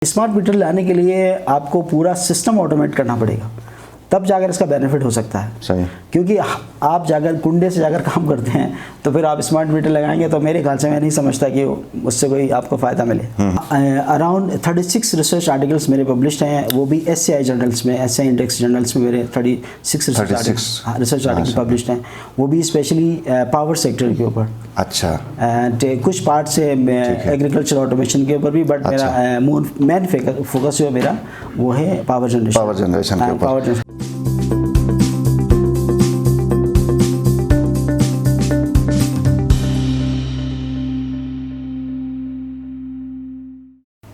Smart meter लाने के लिए आपको पूरा सिस्टम ऑटोमेट करना पड़ेगा, तब जाकर इसका बेनिफिट हो सकता है। सही। क्योंकि आप जाकर कुंडे से जाकर काम करते हैं तो फिर आप स्मार्ट मीटर लगाएंगे तो मेरे ख्याल से मैं नहीं समझता कि उससे कोई आपको फ़ायदा मिले। अराउंड 36 रिसर्च आर्टिकल्स मेरे पब्लिश्ड हैं, वो भी SCI जर्नल्स में, SCI इंडेक्स जर्नल्स में मेरे 36 रिसर्च आर्टिकल पब्लिश्ड हैं, वो भी स्पेशली पावर सेक्टर के ऊपर। अच्छा। एंड कुछ पार्ट से एग्रीकल्चर ऑटोमेशन के ऊपर भी, बट मेरा मेन फोकस जो मेरा वो है पावर जनरेशन के ऊपर।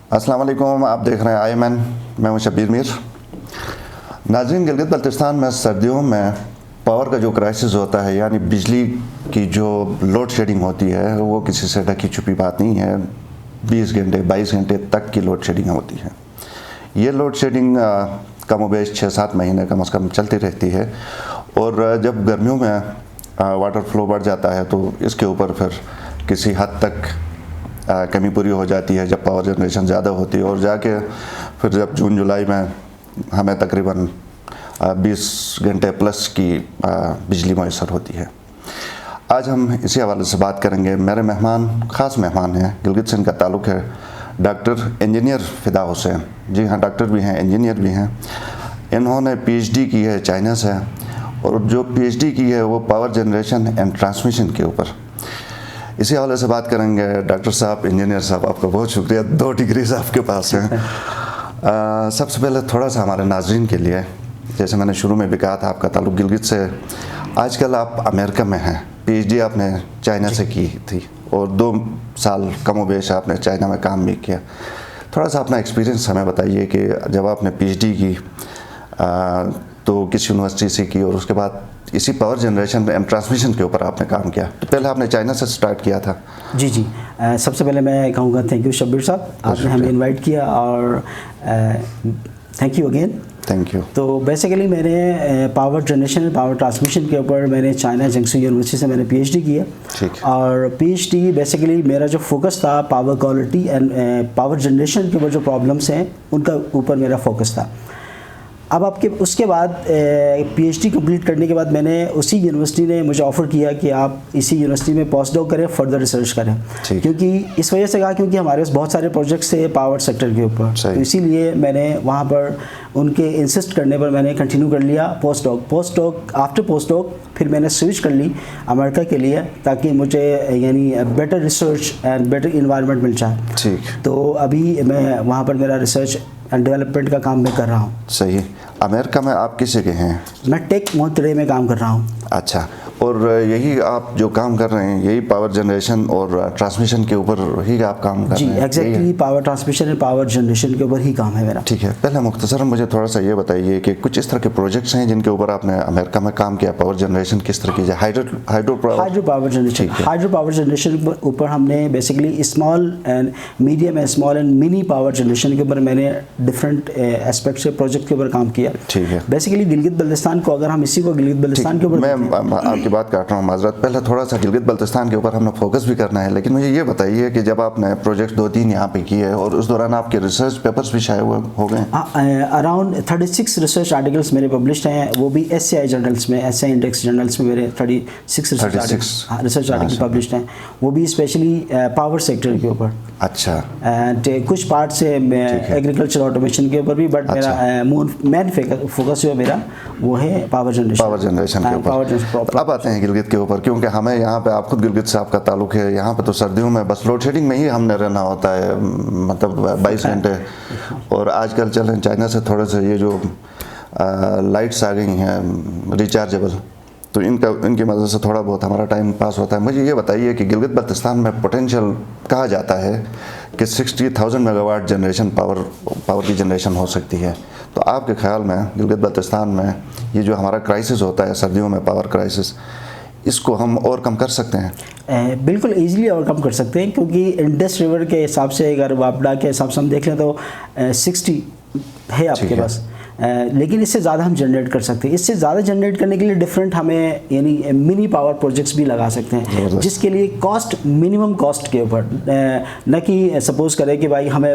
अस्सलाम वालेकुम, आप देख रहे हैं IMN, मैं हूं शब्बीर मीर। नाज़रीन, गिलगित बल्तिस्तान में सर्दियों में पावर का जो क्राइसिस होता है, यानी बिजली की जो लोड शेडिंग होती है, वो किसी से ढकी छुपी बात नहीं है। 20 घंटे 22 घंटे तक की लोड शेडिंग होती है। ये लोड शेडिंग कमोबेश 6-7 महीने कम से कम चलती रहती है, और जब गर्मियों में वाटर फ्लो बढ़ जाता है तो इसके ऊपर फिर किसी हद तक कमी पूरी हो जाती है जब पावर जनरेशन ज़्यादा होती है, और जाके फिर जब जून जुलाई में हमें तकरीबन 20 घंटे प्लस की बिजली मैसर होती है। आज हम इसी हवाले से बात करेंगे। मेरे मेहमान ख़ास मेहमान हैं, गिलगित से इनका ताल्लुक़ है, डॉक्टर इंजीनियर फ़िदा हुसैन। जी हाँ, डॉक्टर भी हैं, इंजीनियर भी हैं। इन्होंने PhD की है चाइना से, और जो PhD की है वो पावर जनरेशन एंड ट्रांसमिशन के ऊपर। इसी हवाले से बात करेंगे। डॉक्टर साहब, इंजीनियर साहब, आपका बहुत शुक्रिया, 2 डिग्रीज आपके पास हैं। सबसे पहले थोड़ा सा हमारे नाज़रीन के लिए, जैसे मैंने शुरू में भी कहा था, आपका ताल्लुक़ गिलगित से। आजकल आप अमेरिका में हैं, PhD आपने चाइना से की थी, और 2 साल कमोबेश आपने चाइना में काम भी किया। थोड़ा सा अपना एक्सपीरियंस हमें बताइए कि जब आपने PhD की तो किस यूनिवर्सिटी से की, और उसके बाद इसी पावर जनरेशन एंड ट्रांसमिशन के ऊपर आपने काम किया। तो पहले आपने चाइना से स्टार्ट किया था। जी। सबसे पहले मैं कहूँगा थैंक यू शब्बीर साहब, आपने हमें इनवाइट किया, और thank you again. Thank you. तो बेसिकली मैंने पावर जनरेशन पावर ट्रांसमिशन के ऊपर मैंने चाइना जिंगसू यूनिवर्सिटी से मैंने PhD किया। ठीक। और PhD बेसिकली मेरा जो फोकस था power quality and power generation के ऊपर जो प्रॉब्लम्स हैं उनका ऊपर मेरा फोकस था। अब आपके उसके बाद PhD कंप्लीट करने के बाद मैंने उसी यूनिवर्सिटी ने मुझे ऑफ़र किया कि आप इसी यूनिवर्सिटी में पोस्ट डॉक करें, फर्दर रिसर्च करें। क्योंकि इस वजह से कहा, क्योंकि हमारे पास बहुत सारे प्रोजेक्ट्स थे पावर सेक्टर के ऊपर, तो इसीलिए मैंने वहाँ पर उनके इंसिस्ट करने पर मैंने कंटिन्यू कर लिया post doc. After post doc फिर मैंने स्विच कर ली अमेरिका के लिए, ताकि मुझे यानी better research and better environment मिल जाए। ठीक। तो अभी मैं वहाँ पर मेरा रिसर्च एंड डेवलपमेंट का काम मैं कर रहा हूँ। सही। अमेरिका में आप किस जगह हैं? मैं टेक मोंटरे में काम कर रहा हूँ। अच्छा। और यही आप जो काम कर रहे हैं, यही पावर जनरेशन और ट्रांसमिशन के ऊपर ही आप काम कर रहे हैं? जी, एग्जैक्टली पावर ट्रांसमिशन और पावर जनरेशन के ऊपर ही काम है मेरा। ठीक है। पहले मुख्तसरन मुझे थोड़ा सा ये बताइए कि कुछ इस तरह के प्रोजेक्ट्स हैं जिनके ऊपर आपने अमेरिका में काम किया। पावर जनरेशन किस तरह की? हाइड्रो पावर जनरेशन के ऊपर हमने basically small and medium and small and mini power generation के ऊपर मैंने डिफरेंट एस्पेक्ट से प्रोजेक्ट के ऊपर काम किया। ठीक है। बेसिकली गिलगित बल्तिस्तान को, अगर हम इसी को गिलगित बल्तिस्तान के ऊपर, मैं की बात काट रहा हूँ, माजरत। पहले थोड़ा सा गिलगित बल्तिस्तान के ऊपर हमने फोकस भी करना है, लेकिन मुझे ये बताइए कि जब आपने प्रोजेक्ट 2-3 यहाँ पे किए और उस दौरान आपके रिसर्च पेपर्स भी शाये हो गए? अराउंड 36 रिसर्च आर्टिकल्स मेरे पब्लिश्ड हैं, वो भी SCI जर्नल्स में, SCI इंडेक्स जर्नल्स में मेरे 36 रिसर्च आर्टिकल पब्लिश्ड हैं, वो भी स्पेशली पावर सेक्टर के ऊपर। अच्छा। एंड कुछ पार्ट से एग्रीकल्चर ऑटोमेशन के ऊपर भी, बट मेरा मेन फोकस जो मेरा वो है पावर जनरेशन के ऊपर। अब आते हैं गिलगित के ऊपर, क्योंकि हमें यहाँ पे, आप खुद गिलगित से आपका ताल्लुक़ है, यहाँ पे तो सर्दियों में बस लोड शेडिंग में ही हमने रहना होता है, मतलब 22 घंटे। और आजकल चलें चाइना से थोड़े से ये जो लाइट्स आ गई हैं रिचार्जेबल, तो इनकी मदद से थोड़ा बहुत हमारा टाइम पास होता है। मुझे ये बताइए कि गिलगित बल्तिस्तान में पोटेंशियल कहा जाता है कि 60,000 मेगावाट जनरेशन पावर की जनरेशन हो सकती है। तो आपके ख्याल में गिलगित बल्तिस्तान में ये जो हमारा क्राइसिस होता है सर्दियों में, पावर क्राइसिस, इसको हम ओवरकम कर सकते हैं? बिल्कुल ईजिली ओवरकम कर सकते हैं, क्योंकि इंडस रिवर के हिसाब से, अगर वापडा के हिसाब से हम देख लें तो 60 है आपके पास। लेकिन इससे ज़्यादा हम जनरेट कर सकते हैं। इससे ज़्यादा जनरेट करने के लिए डिफरेंट हमें यानी मिनी पावर प्रोजेक्ट्स भी लगा सकते हैं, जिसके लिए कॉस्ट मिनिमम कॉस्ट के ऊपर, न कि सपोज़ करें कि भाई हमें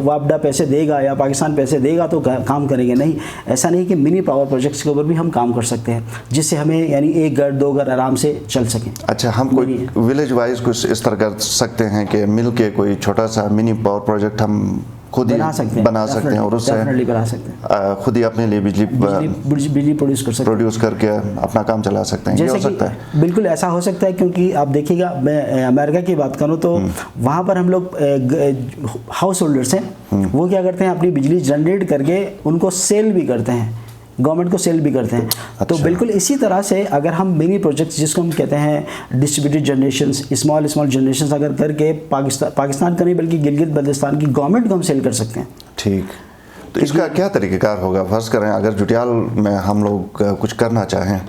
वापडा पैसे देगा या पाकिस्तान पैसे देगा तो काम करेंगे, नहीं, ऐसा नहीं कि मिनी पावर प्रोजेक्ट्स के ऊपर भी हम काम कर सकते हैं, जिससे हमें यानी एक घर दो घर आराम से चल सकें। अच्छा, हम कोई विलेज वाइज कुछ इस तरह कर सकते हैं कि मिल के कोई छोटा सा मिनी पावर प्रोजेक्ट हम खुद ही बना सकते हैं और उससे बना सकते हैं, खुद ही अपने लिए बिजली प्रोड्यूस करके अपना काम चला सकते हैं। ये हो सकता है, बिल्कुल ऐसा हो सकता है, क्योंकि आप देखिएगा, मैं अमेरिका की बात करूं तो वहाँ पर हम लोग हाउस होल्डर्स हैं, वो क्या करते हैं, अपनी बिजली जनरेट करके उनको सेल भी करते हैं, गवर्नमेंट को सेल भी करते हैं। अच्छा। तो बिल्कुल इसी तरह से अगर हम मिनी प्रोजेक्ट्स, जिसको हम कहते हैं डिस्ट्रीब्यूटेड जनरेशंस, स्मॉल जनरेशंस अगर करके पाकिस्तान का नहीं बल्कि गिलगित बल्तिस्तान की गवर्नमेंट को हम सेल कर सकते हैं। ठीक, तो इसका क्या तरीक़ेकार होगा? फर्ज करें अगर जुटियाल में हम लोग कुछ करना चाहें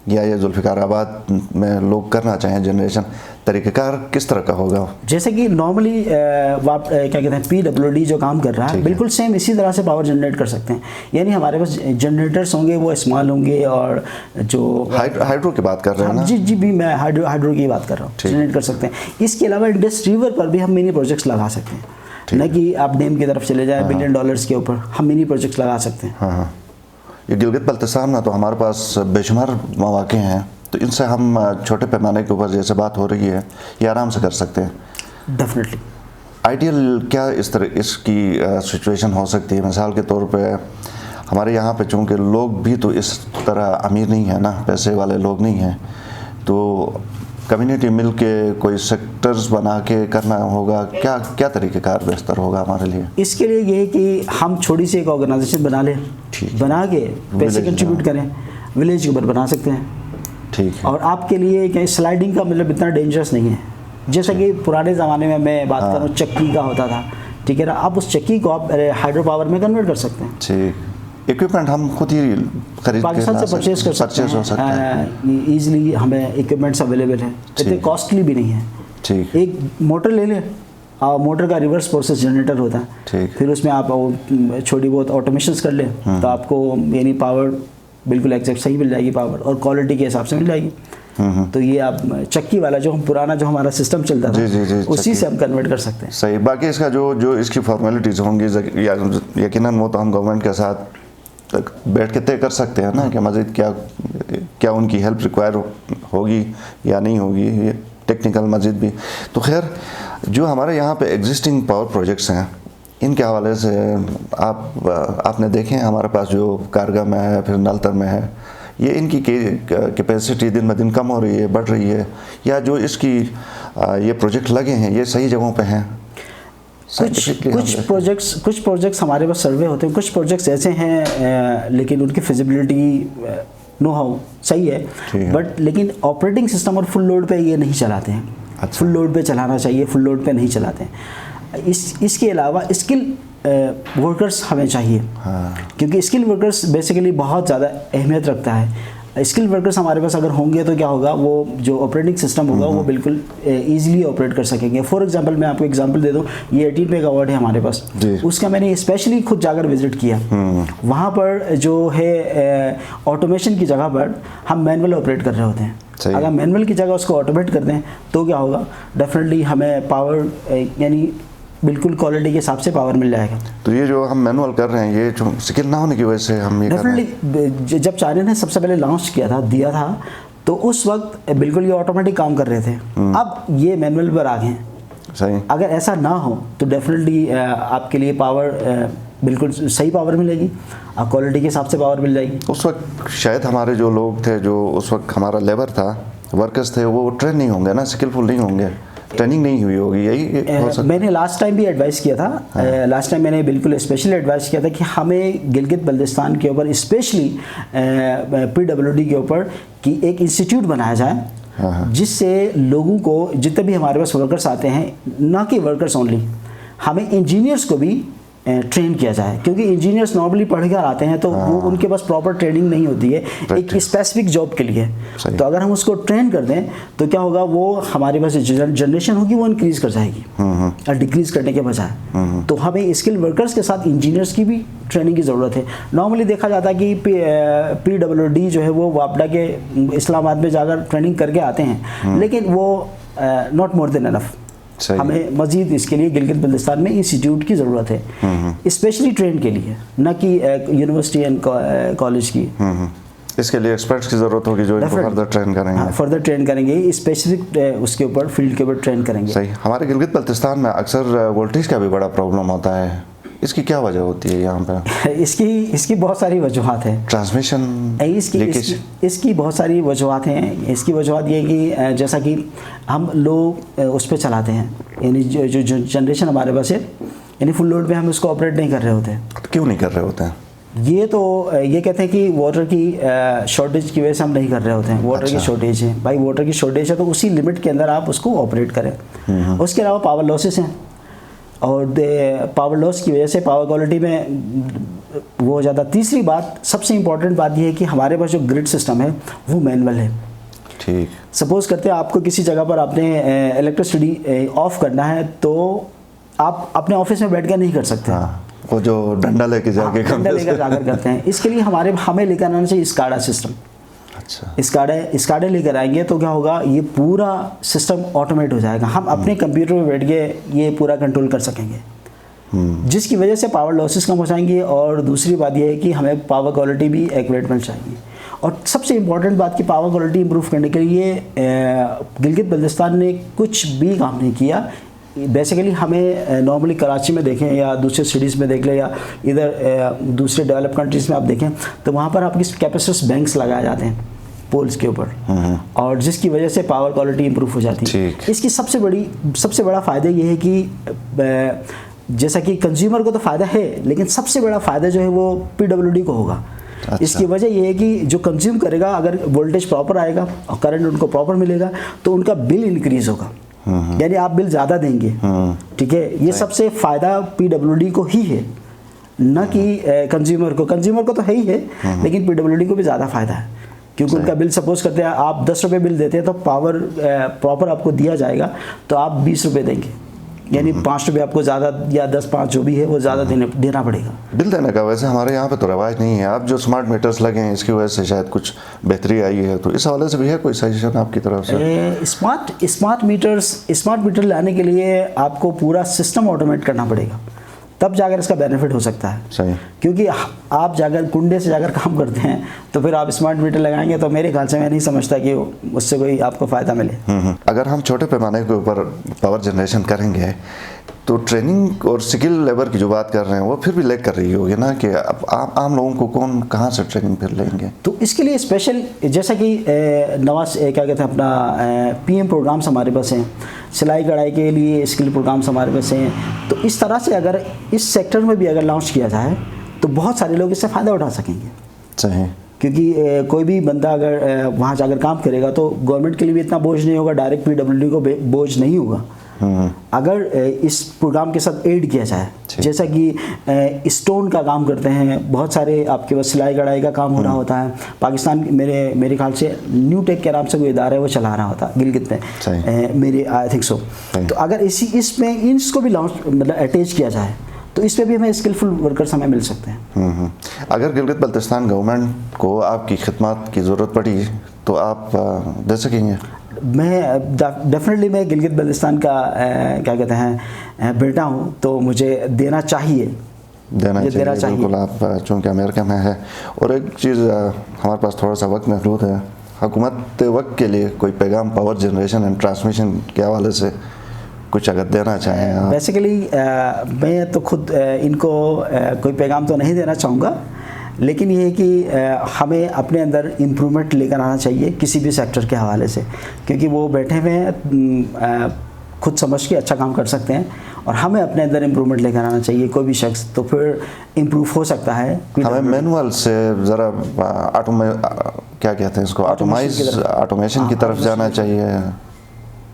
या ये जुल्फ़िकाराबाद में लोग करना चाहें जनरेशन, तरीक़ेकार किस तरह का होगा? जैसे कि नॉर्मली क्या कहते हैं PWD जो काम कर रहा है, बिल्कुल सेम इसी तरह से पावर जनरेट कर सकते हैं। यानी हमारे पास जनरेटर्स होंगे, वो स्मॉल होंगे, और जो हाइड्रो की बात कर रहे हैं ना? जी भी मैं हाइड्रो की बात कर रहा हूँ, जनरेट कर सकते हैं। इसके अलावा इंडस रिवर पर भी हम मिनी प्रोजेक्ट्स लगा सकते हैं, न कि आप डैम की तरफ चले जाए $1 बिलियन के ऊपर, हम मिनी प्रोजेक्ट्स लगा सकते हैं। हाँ, ये गिलगित बल्तिस्तान में तो हमारे पास बेशुमार मौके हैं, तो इनसे हम छोटे पैमाने के ऊपर जैसे बात हो रही है ये आराम से कर सकते हैं। डेफिनेटली। आइडियल क्या इस तरह इसकी सिचुएशन हो सकती है? मिसाल के तौर पे हमारे यहाँ पे चूँकि लोग भी तो इस तरह अमीर नहीं है ना, पैसे वाले लोग नहीं हैं, तो कम्युनिटी मिल के कोई सेक्टर्स बना के करना होगा, क्या तरीक़ेकार बेहतर होगा हमारे लिए? इसके लिए ये है कि हम छोटी सी एक ऑर्गेनाइजेशन बना लें, बना के पैसे कंट्रीब्यूट करें, विलेज के ऊपर बना सकते हैं। ठीक है। और आपके लिए क्या स्लाइडिंग का मतलब इतना डेंजरस नहीं है। जैसा कि पुराने ज़माने में मैं बात करूँ, चक्की का होता था, ठीक है ना, आप उस चक्की को आप हाइड्रो पावर में कन्वर्ट कर सकते हैं। ठीक, इक्विपमेंट हम खुद ही खरीद पाकिस्तान से परचेज कर सकते हैं, ईजिली हमें इक्विपमेंट्स अवेलेबल हैं, इतने कॉस्टली भी नहीं है। ठीक, एक मोटर ले लें, मोटर का रिवर्स प्रोसेस जनरेटर होता है, ठीक, फिर उसमें आप छोटी बहुत ऑटोमेशंस कर लें, तो आपको यानी पावर बिल्कुल एग्जैक्ट सही मिल जाएगी, पावर और क्वालिटी के हिसाब से मिल जाएगी। तो ये आप चक्की वाला जो पुराना जो हमारा सिस्टम चलता था, जी, उसी से हम कन्वर्ट कर सकते हैं। सही। बाकी इसका जो इसकी फॉर्मेलिटीज़ होंगी यकीनन वो तो हम गवर्नमेंट के साथ बैठ के तय कर सकते हैं ना, कि मज़ीद क्या उनकी हेल्प रिक्वायर होगी या नहीं होगी, ये टेक्निकल मज़ीद भी। तो खैर, जो हमारे यहाँ पे एग्जिस्टिंग पावर प्रोजेक्ट्स हैं, इनके हवाले से आपने देखें हमारे पास जो कारगा में है, फिर नलतर में है, ये इनकी कैपेसिटी दिन ब दिन कम हो रही है, बढ़ रही है, या जो इसकी ये प्रोजेक्ट लगे हैं ये सही जगहों पे हैं? कुछ प्रोजेक्ट्स हमारे पास सर्वे होते हैं, कुछ प्रोजेक्ट्स ऐसे हैं लेकिन उनकी फिजिबिलिटी नो हाउ सही है, बट लेकिन ऑपरेटिंग सिस्टम और फुल लोड पे ये नहीं चलाते हैं। अच्छा। फुल लोड पे चलाना चाहिए, फुल लोड पे नहीं चलाते हैं। इसके अलावा स्किल वर्कर्स हमें चाहिए। हाँ। क्योंकि स्किल वर्कर्स बेसिकली बहुत ज़्यादा अहमियत रखता है। स्किल वर्कर्स हमारे पास अगर होंगे तो क्या होगा, वो जो ऑपरेटिंग सिस्टम होगा वो बिल्कुल ईजिली ऑपरेट कर सकेंगे। फॉर एग्जांपल मैं आपको एग्जांपल दे दूं, ये 18 मेगावाट है हमारे पास, उसका मैंने स्पेशली खुद जाकर विजिट किया। वहाँ पर जो है ऑटोमेशन की जगह पर हम मैनुअल ऑपरेट कर रहे होते हैं। अगर मैनुअल की जगह उसको ऑटोमेट कर दें तो क्या होगा, डेफिनेटली हमें पावर यानी बिल्कुल क्वालिटी के हिसाब से पावर मिल जाएगा। तो ये जो हम मैनुअल कर रहे हैं, ये जो स्किल ना होने की वजह से हम ये डेफिनेटली, जब चाइना ने सबसे पहले लॉन्च किया था, दिया था, तो उस वक्त बिल्कुल ये ऑटोमेटिक काम कर रहे थे। अब ये मैनुअल पर आ गए हैं। सही। अगर ऐसा ना हो तो डेफिनेटली आपके लिए पावर बिल्कुल सही पावर मिलेगी, क्वालिटी के हिसाब से पावर मिल जाएगी। उस वक्त शायद हमारे जो लोग थे, जो उस वक्त हमारा लेबर था, वर्कर्स थे, वो ट्रेन नहीं होंगे ना, स्किलफुल नहीं होंगे, ट्रेनिंग नहीं हुई होगी, यही हो सकता। मैंने लास्ट टाइम भी एडवाइस किया था। हाँ। लास्ट टाइम मैंने बिल्कुल स्पेशली एडवाइस किया था कि हमें गिलगित बल्तिस्तान के ऊपर स्पेशली PWD के ऊपर कि एक इंस्टीट्यूट बनाया जाए। हाँ। जिससे लोगों को, जितने भी हमारे पास वर्कर्स आते हैं, ना कि वर्कर्स ओनली, हमें इंजीनियर्स को भी ट्रेन किया जाए, क्योंकि इंजीनियर्स नॉर्मली पढ़ कर आते हैं तो वो उनके पास प्रॉपर ट्रेनिंग नहीं होती है एक स्पेसिफिक जॉब के लिए। तो अगर हम उसको ट्रेन कर दें तो क्या होगा, वो हमारे पास जनरेशन होगी वो इंक्रीज कर जाएगी और डिक्रीज करने के बजाय। तो हमें स्किल वर्कर्स के साथ इंजीनियर्स की भी ट्रेनिंग की ज़रूरत है। नॉर्मली देखा जाता है कि PWD जो है वो वापडा के इस्लामाबाद में जाकर ट्रेनिंग करके आते हैं, लेकिन वो नॉट मोर देन इनफ। हमें मजीद इसके लिए गिलगित बल्तिस्तान में इंस्टीट्यूट की ज़रूरत है, स्पेशली ट्रेन के लिए, न कि यूनिवर्सिटी एंड कॉलेज की। इसके लिए एक्सपर्ट्स की ज़रूरत होगी जो इनको फर्दर ट्रेन करेंगे। फर्दर ट्रेन करेंगे, स्पेसिफिक उसके ऊपर फील्ड के ऊपर ट्रेन करेंगे। सही। हमारे गिलगित बल्तिस्तान में अक्सर वोल्टेज का भी बड़ा प्रॉब्लम होता है, इसकी क्या वजह होती है यहाँ पे? इसकी बहुत सारी वजूहात हैं। ट्रांसमिशन इसकी बहुत सारी वजूहात हैं। इसकी वजूहात ये है कि जैसा कि हम लोग उस पर चलाते हैं, यानी जो जनरेशन हमारे पास है, यानी फुल लोड पे हम उसको ऑपरेट नहीं कर रहे होते हैं। क्यों नहीं कर रहे होते हैं? ये कहते हैं कि वाटर की शॉर्टेज की वजह से हम नहीं कर रहे होते हैं। वाटर की शॉर्टेज है भाई, वाटर की शॉर्टेज है तो उसी लिमिट के अंदर आप उसको ऑपरेट करें। उसके अलावा पावर लॉसेस हैं, और पावर लॉस की वजह से पावर क्वालिटी में वो हो जाता। तीसरी बात, सबसे इम्पॉर्टेंट बात ये है कि हमारे पास जो ग्रिड सिस्टम है वो मैनुअल है। ठीक। सपोज़ करते हैं आपको किसी जगह पर आपने इलेक्ट्रिसिटी ऑफ करना है तो आप अपने ऑफिस में बैठ कर नहीं कर सकते। वो जो डंडा लेके जाके जाकर करते हैं। इसके लिए हमें लेकर आना चाहिए स्काडा सिस्टम। अच्छा। स्काडा लेकर आएंगे तो क्या होगा, ये पूरा सिस्टम ऑटोमेट हो जाएगा। हम अपने कंप्यूटर में बैठ के ये पूरा कंट्रोल कर सकेंगे, जिसकी वजह से पावर लॉसेस कम हो जाएंगे। और दूसरी बात ये है कि हमें पावर क्वालिटी भी एक्यूरेट मिल जाएगी। और सबसे इम्पॉर्टेंट बात कि पावर क्वालिटी इंप्रूव करने के लिए गिलगित बल्तिस्तान ने कुछ भी काम नहीं किया। बेसिकली हमें नॉर्मली कराची में देखें या दूसरे सिटीज़ में देख लें या इधर दूसरे डेवलप कंट्रीज़ में आप देखें तो वहाँ पर आपकी कैपेसिटर्स बैंक्स लगाए जाते हैं पोल्स के ऊपर, और जिसकी वजह से पावर क्वालिटी इंप्रूव हो जाती है। इसकी सबसे बड़ा फ़ायदा ये है कि जैसा कि कंज्यूमर को तो फ़ायदा है, लेकिन सबसे बड़ा फ़ायदा जो है वो PWD को होगा। अच्छा। इसकी वजह ये है कि जो कंज्यूम करेगा, अगर वोल्टेज प्रॉपर आएगा और करंट उनको प्रॉपर मिलेगा तो उनका बिल इंक्रीज़ होगा, यानी आप बिल ज़्यादा देंगे। ठीक है, ये सबसे फ़ायदा PWD को ही है, न कि कंज्यूमर को तो है ही है, लेकिन PWD को भी ज़्यादा फ़ायदा है, क्योंकि उनका बिल सपोज करते हैं आप 10 रुपये बिल देते हैं तो पावर प्रॉपर आपको दिया जाएगा तो आप 20 रुपये देंगे, यानी 5 रुपये आपको ज़्यादा या 10-5 जो भी है वो ज़्यादा देना पड़ेगा। बिल देने का वैसे हमारे यहाँ पे तो रवाज नहीं है। आप जो स्मार्ट मीटर्स लगे हैं इसकी वजह से शायद कुछ बेहतरी आई है, तो इस हवाले से भी है कोई सजेशन आपकी तरफ से? स्मार्ट मीटर लाने के लिए आपको पूरा सिस्टम ऑटोमेट करना पड़ेगा, तब जाकर इसका बेनिफिट हो सकता है। सही। क्योंकि आप जाकर कुंडे से जाकर काम करते हैं तो फिर आप स्मार्ट मीटर लगाएंगे तो मेरे ख्याल से मैं नहीं समझता कि उससे कोई आपको फ़ायदा मिले। अगर हम छोटे पैमाने के ऊपर पावर जनरेशन करेंगे तो ट्रेनिंग और स्किल लेबर की जो बात कर रहे हैं वो फिर भी लैग कर रही होगी ना, कि अब आम लोगों को कौन कहाँ से ट्रेनिंग फिर लेंगे? तो इसके लिए स्पेशल जैसा कि नवाज क्या कहते हैं अपना PM प्रोग्राम्स हमारे पास हैं, सिलाई कढ़ाई के लिए स्किल प्रोग्राम्स हमारे पास हैं। तो इस तरह से अगर इस सेक्टर में भी अगर लॉन्च किया जाए तो बहुत सारे लोग इससे फ़ायदा उठा सकेंगे। सही। क्योंकि कोई भी बंदा अगर वहाँ जाकर काम करेगा तो गवर्नमेंट के लिए भी इतना बोझ नहीं होगा, डायरेक्ट PWD को बोझ नहीं होगा। अगर इस प्रोग्राम के साथ ऐड किया जाए, जैसा कि स्टोन का काम करते हैं बहुत सारे, आपके पास सिलाई कढ़ाई का काम हो रहा होता है। पाकिस्तान मेरे ख्याल से न्यू टेक के नाम से कोई इदारा है वो चला रहा होता गिलगित में, मेरे आई थिंक सो। तो अगर इसमें इसको भी लॉन्च मतलब अटैच किया जाए तो इस पर भी हमें स्किलफुल वर्कर्स हमें मिल सकते हैं। अगर गिलगित बल्तिस्तान गवर्नमेंट को आपकी खिदमत की ज़रूरत पड़ी तो आप दे सकेंगे? मैं डेफिनेटली मैं गिलगित बल्तिस्तान का क्या कहते हैं बेटा हूँ, तो मुझे देना चाहिए। बिल्कुल। आप चूँकि अमेरिका में है, और एक चीज़ हमारे पास थोड़ा सा वक्त महदूद है, हुकूमत वक्त के लिए कोई पैगाम पावर जनरेशन एंड ट्रांसमिशन के हवाले से कुछ अगर देना चाहें आप? बेसिकली मैं तो खुद इनको कोई पैगाम तो नहीं देना चाहूँगा, लेकिन ये है कि हमें अपने अंदर इम्प्रूवमेंट लेकर आना चाहिए किसी भी सेक्टर के हवाले से, क्योंकि वो बैठे हुए हैं खुद समझ के अच्छा काम कर सकते हैं, और हमें अपने अंदर इम्प्रूवमेंट लेकर आना चाहिए कोई भी शख्स, तो फिर इम्प्रूव हो सकता है। हमें मैनुअल से ज़रा क्या कहते हैं इसको, ऑटोमेशन की तरफ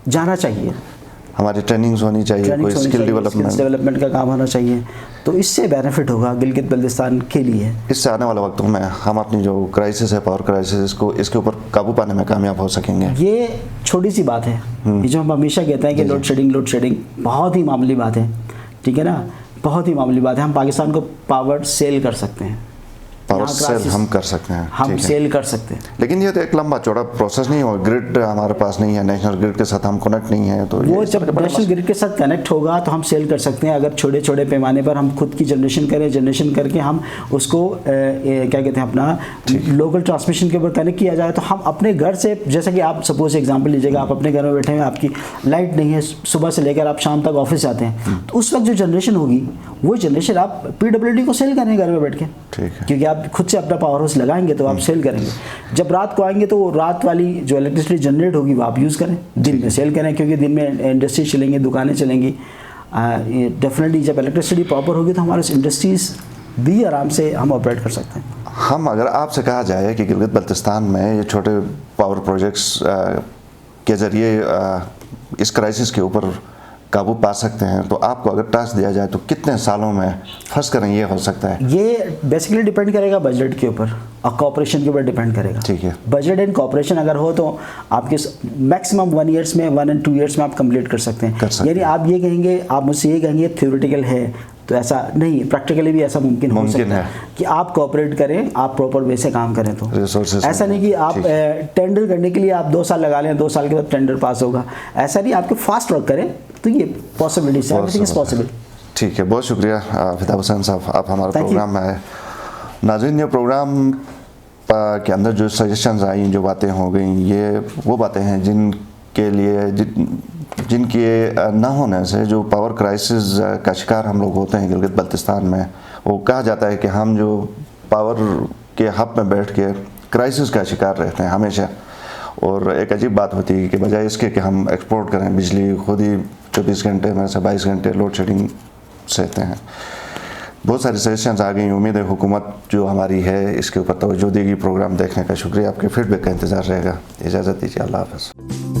जाना चाहिए। हमारी ट्रेनिंग्स होनी चाहिए, कोई स्किल डेवलपमेंट का काम होना चाहिए। तो इससे बेनिफिट होगा गिलगित बल्तिस्तान के लिए। इससे आने वाले वक्तों में हम अपनी जो क्राइसिस है, पावर क्राइसिस को, इसके ऊपर काबू पाने में कामयाब हो सकेंगे। ये छोटी सी बात है, ये जो हम हमेशा कहते हैं कि लोड शेडिंग बहुत ही मामूली बात है, ठीक है ना, बहुत ही मामूली बात है। हम पाकिस्तान को पावर सेल कर सकते हैं, पावर सेल हम कर सकते हैं, हम सेल कर सकते हैं। लेकिन ये तो एक लंबा चौड़ा प्रोसेस नहीं होगा। ग्रिड हमारे पास नहीं है, नेशनल ग्रिड के साथ हम कनेक्ट नहीं है, तो वो जब नेशनल ग्रिड के साथ कनेक्ट होगा तो हम सेल कर सकते हैं। अगर छोटे छोटे पैमाने पर हम खुद की जनरेशन करें, जनरेशन करके हम उसको क्या कहते हैं अपना लोकल ट्रांसमिशन के ऊपर कनेक्ट किया जाए, तो हम अपने घर से, जैसा कि आप सपोज एग्जाम्पल लीजिएगा, आप अपने घर में बैठे हैं, आपकी लाइट नहीं है, सुबह से लेकर आप शाम तक ऑफिस जाते हैं, तो उस वक्त जो जनरेशन होगी वो जनरेशन आप PWD को सेल करेंगे घर में बैठ के, ठीक है, क्योंकि आप खुद से अपना पावर हाउस लगाएंगे तो आप सेल करेंगे। जब रात को आएंगे तो वो रात वाली जो इलेक्ट्रिसिटी जनरेट होगी वो आप यूज़ करें, दिन में सेल करें, क्योंकि दिन में इंडस्ट्री चलेंगी, दुकानें चलेंगी। डेफिनेटली जब इलेक्ट्रिसिटी प्रॉपर होगी तो हमारे इंडस्ट्रीज़ भी आराम से हम ऑपरेट कर सकते हैं। हम अगर आपसे कहा जाए कि गिलगित बल्तिस्तान में ये छोटे पावर प्रोजेक्ट्स के ज़रिए इस क्राइसिस के ऊपर काबू पा सकते हैं, तो आपको अगर टास्क दिया जाए तो कितने सालों में फर्ज करें ये हो सकता है? ये बेसिकली डिपेंड करेगा बजट के ऊपर और कॉपरेशन के ऊपर डिपेंड करेगा। ठीक है, बजट एंड कॉपरेशन अगर हो तो आपके मैक्सिमम 1 ईयर्स में, 1 and 2 ईयर्स में आप कंप्लीट कर सकते हैं। यानी आप ये कहेंगे, आप मुझसे ये कहेंगे थ्योरेटिकल है, तो ऐसा नहीं, प्रैक्टिकली भी ऐसा मुमकिन हो सकता है कि आप कोऑपरेट करें, आप प्रॉपर वे से काम करें। तो रिसोर्सेज ऐसा नहीं कि आप टेंडर करने के लिए आप 2 साल लगा लें, 2 साल के बाद टेंडर पास होगा, ऐसा नहीं, आपके फास्ट वर्क करें तो ये पॉसिबिलिटी है, एवरीथिंग इज पॉसिबल। ठीक है, बहुत शुक्रिया फिदा हुसैन साहब, आप हमारे प्रोग्राम में आए। नाज़रीन, ये प्रोग्राम के अंदर जो सजेशंस आई, जो बातें हो गई, ये वो बातें हैं जिनके लिए जिनके ना होने से जो पावर क्राइसिस का शिकार हम लोग होते हैं गिलगित बल्तिस्तान में। वो कहा जाता है कि हम जो पावर के हब में बैठ के क्राइसिस का शिकार रहते हैं हमेशा, और एक अजीब बात होती है कि बजाय इसके कि हम एक्सपोर्ट करें बिजली, खुद ही 24 घंटे में से 22 घंटे लोड शेडिंग सहते हैं। बहुत सारी सजेशंस आ गई। उम्मीद है हुकूमत जो हमारी है इसके ऊपर तवज्जो देगी। प्रोग्राम देखने का शुक्रिया, आपके फीडबैक का इंतज़ार रहेगा। इजाज़त दीजिए, अल्लाह हाफ़िज़।